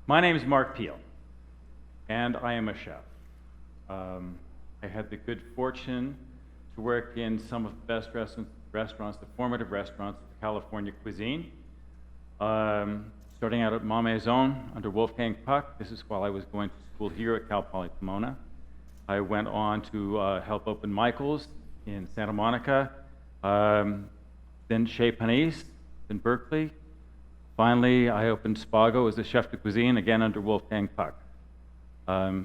My name is Mark Peel, and I am a chef. I had the good fortune to work in some of the best restaurants, the formative restaurants of California cuisine. Starting out at Ma Maison under Wolfgang Puck. This is while I was going to school here at Cal Poly Pomona. I went on to help open Michael's in Santa Monica, then Chez Panisse in Berkeley. Finally, I opened Spago as a chef de cuisine, again under Wolfgang Puck. I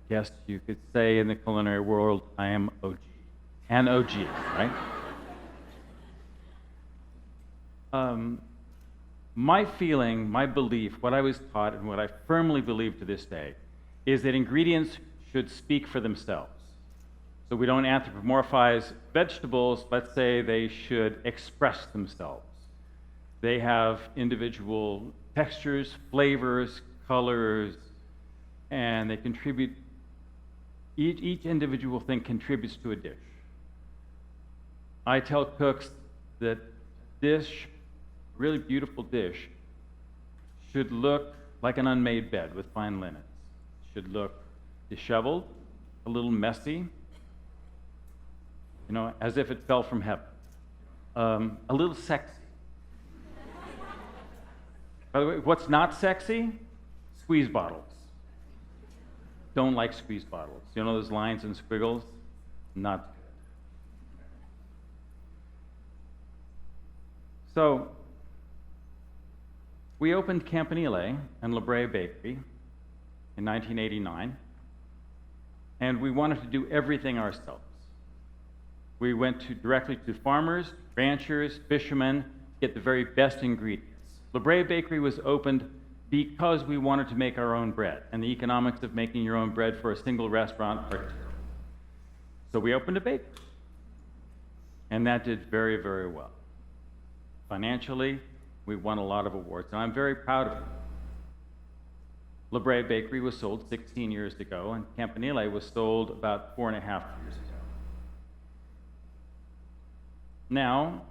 guess you could say in the culinary world, I am OG. An OG, right? My feeling, my belief, what I was taught and what I firmly believe to this day is that ingredients should speak for themselves. So we don't anthropomorphize vegetables, let's say they should express themselves. They have individual textures, flavors, colors, and they contribute, each individual thing contributes to a dish. I tell cooks that dish, really beautiful dish, should look like an unmade bed with fine linens. It should look disheveled, a little messy, as if it fell from heaven. A little sexy. By the way, what's not sexy? Squeeze bottles. Don't like squeeze bottles. You know those lines and squiggles? Not good. So, we opened Campanile and La Brea Bakery in 1989, and we wanted to do everything ourselves. We went directly to farmers, ranchers, fishermen, get the very best ingredients. La Brea Bakery was opened because we wanted to make our own bread, and the economics of making your own bread for a single restaurant are terrible. So we opened a bakery, and that did very, very well. Financially, we won a lot of awards, and I'm very proud of it. La Brea Bakery was sold 16 years ago, and Campanile was sold about 4.5 years ago. Now,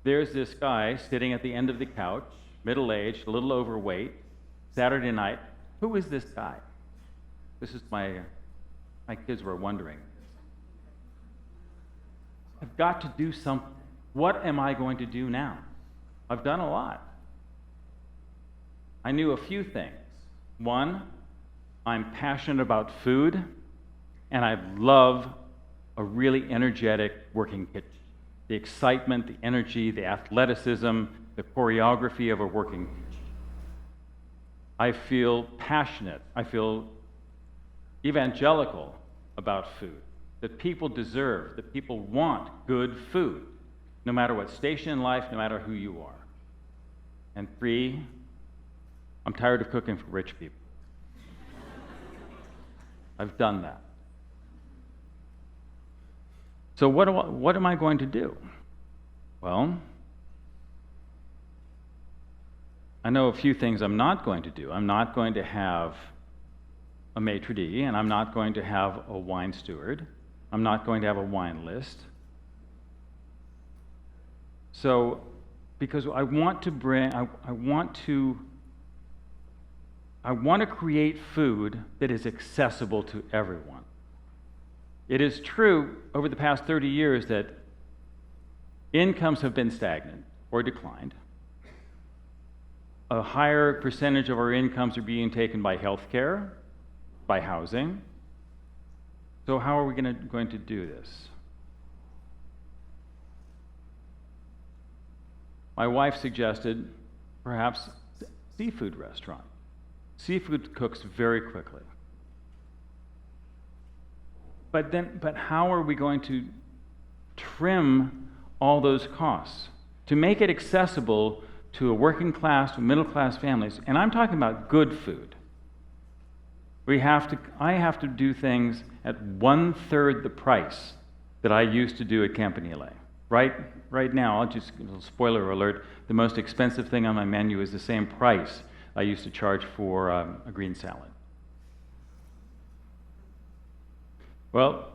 there's this guy sitting at the end of the couch, middle-aged, a little overweight, Saturday night. Who is this guy? This is my kids were wondering. I've got to do something. What am I going to do now? I've done a lot. I knew a few things. One, I'm passionate about food, and I love a really energetic working kitchen. The excitement, the energy, the athleticism, the choreography of a working kitchen. I feel passionate. I feel evangelical about food, that people deserve, that people want good food, no matter what station in life, no matter who you are. And three, I'm tired of cooking for rich people. I've done that. So what am I going to do? Well, I know a few things I'm not going to do. I'm not going to have a maitre d', and I'm not going to have a wine steward. I'm not going to have a wine list. So, because I want to create food that is accessible to everyone. It is true over the past 30 years that incomes have been stagnant or declined. A higher percentage of our incomes are being taken by healthcare, by housing. So how are we going to do this? My wife suggested perhaps a seafood restaurant. Seafood cooks very quickly. But how are we going to trim all those costs to make it accessible to a working class, to middle class families? And I'm talking about good food. I have to do things at 1/3 the price that I used to do at Campanile. Right now, I'll just, spoiler alert, the most expensive thing on my menu is the same price I used to charge for a green salad. Well,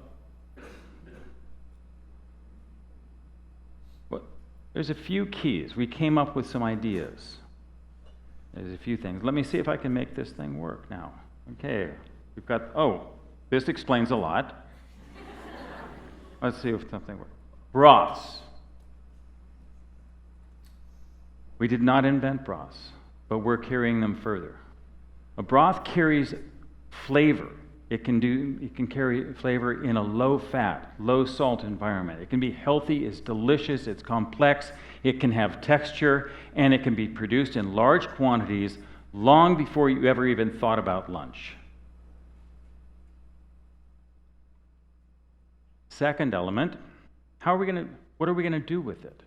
there's a few keys. We came up with some ideas. There's a few things. Let me see if I can make this thing work now. Okay, we've got, this explains a lot. Let's see if something works. Broths. We did not invent broths, but we're carrying them further. A broth carries flavor. It can carry flavor in a low-fat, low-salt environment. It can be healthy, it's delicious, it's complex, it can have texture, and it can be produced in large quantities long before you ever even thought about lunch. Second element, what are we going to do with it?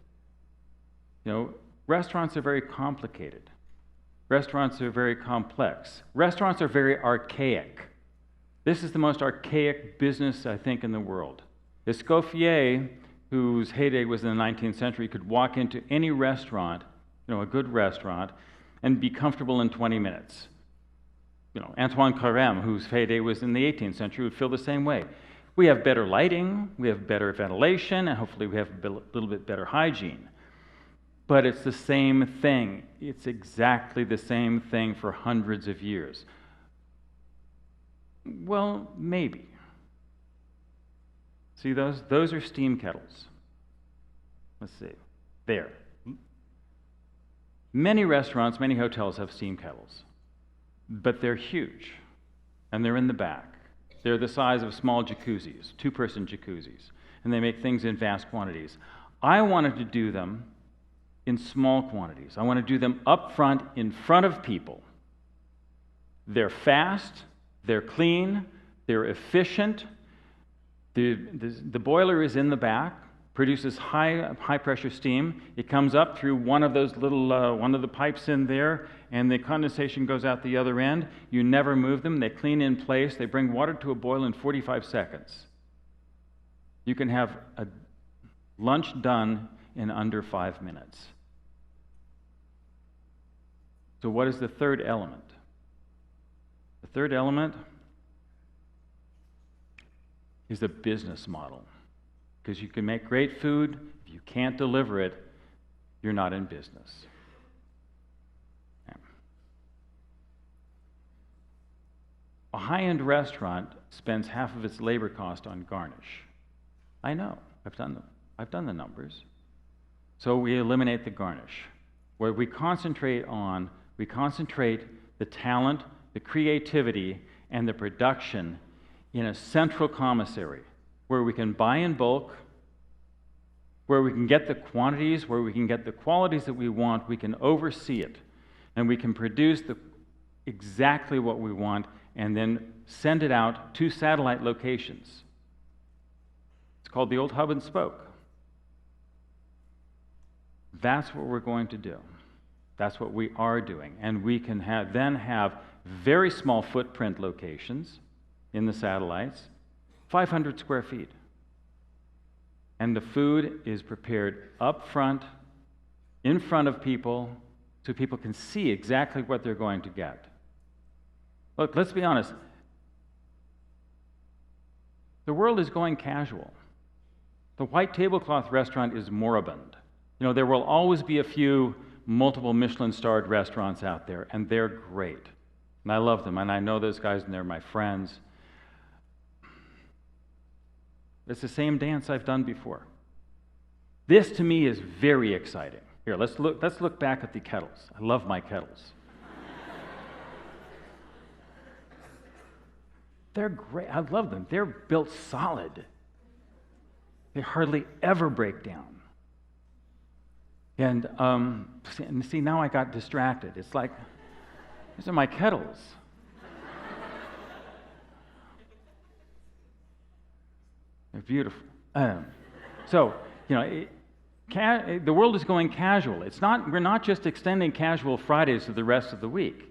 Restaurants are very complicated. Restaurants are very complex. Restaurants are very archaic. This is the most archaic business, I think, in the world. Escoffier, whose heyday was in the 19th century, could walk into any restaurant, a good restaurant, and be comfortable in 20 minutes. Antoine Carême, whose heyday was in the 18th century, would feel the same way. We have better lighting, we have better ventilation, and hopefully we have a little bit better hygiene. But it's the same thing. It's exactly the same thing for hundreds of years. Well, maybe. See those? Those are steam kettles. Let's see. There. Many restaurants, many hotels have steam kettles, but they're huge, and they're in the back. They're the size of small jacuzzis, two-person jacuzzis, and they make things in vast quantities. I wanted to do them in small quantities. I want to do them up front, in front of people. They're fast, they're clean, they're efficient. The boiler is in the back, produces high pressure steam. It comes up through one of those little one of the pipes in there, and the condensation goes out the other end. You never move them. They clean in place. They bring water to a boil in 45 seconds. You can have a lunch done in under 5 minutes. So what is the third element? The third element is the business model. Because you can make great food, if you can't deliver it, you're not in business. Yeah. A high-end restaurant spends half of its labor cost on garnish. I know, I've done the numbers. So we eliminate the garnish. Where we concentrate the talent, the creativity, and the production in a central commissary where we can buy in bulk, where we can get the quantities, where we can get the qualities that we want, we can oversee it, and we can produce exactly what we want and then send it out to satellite locations. It's called the old hub and spoke. That's what we're going to do. That's what we are doing. And we can then have very small footprint locations in the satellites, 500 square feet. And the food is prepared up front, in front of people, so people can see exactly what they're going to get. Look, let's be honest. The world is going casual. The white tablecloth restaurant is moribund. There will always be a few multiple Michelin-starred restaurants out there, and they're great. And I love them, and I know those guys, and they're my friends. It's the same dance I've done before. This, to me, is very exciting. Here, let's look back at the kettles. I love my kettles. They're great. I love them. They're built solid. They hardly ever break down. And see, now I got distracted. It's like, these are my kettles. They're beautiful. The world is going casual. We're not just extending casual Fridays to the rest of the week.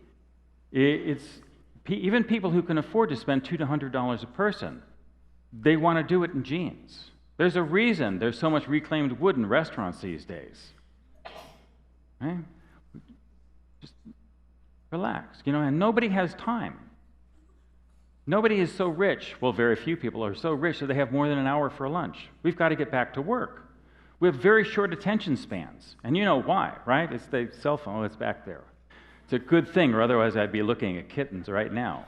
Even people who can afford to spend $200 to $100 a person, they want to do it in jeans. There's a reason there's so much reclaimed wood in restaurants these days. Right? Just relax, and nobody has time. Nobody is so rich, well, very few people are so rich that they have more than an hour for lunch. We've got to get back to work. We have very short attention spans, and you know why, right? It's the cell phone, it's back there. It's a good thing, or otherwise I'd be looking at kittens right now.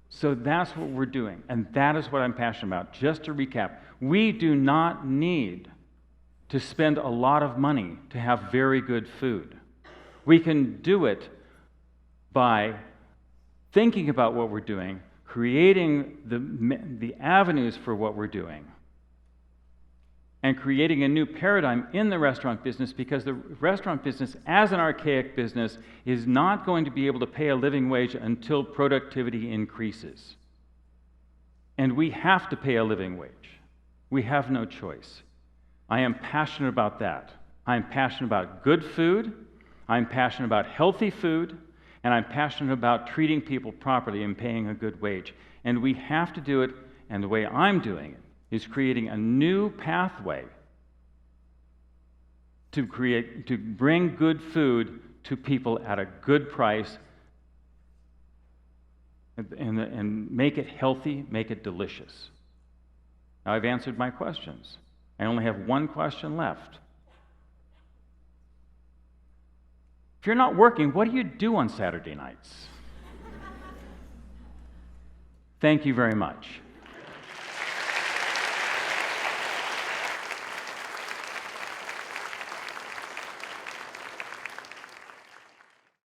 So that's what we're doing, and that is what I'm passionate about. Just to recap, we do not need to spend a lot of money to have very good food. We can do it by thinking about what we're doing, creating the avenues for what we're doing, and creating a new paradigm in the restaurant business, because the restaurant business, as an archaic business, is not going to be able to pay a living wage until productivity increases. And we have to pay a living wage. We have no choice. I am passionate about that. I'm passionate about good food, I'm passionate about healthy food, and I'm passionate about treating people properly and paying a good wage. And we have to do it, and the way I'm doing it is creating a new pathway to bring good food to people at a good price and make it healthy, make it delicious. Now, I've answered my questions. I only have one question left. If you're not working, what do you do on Saturday nights? Thank you very much.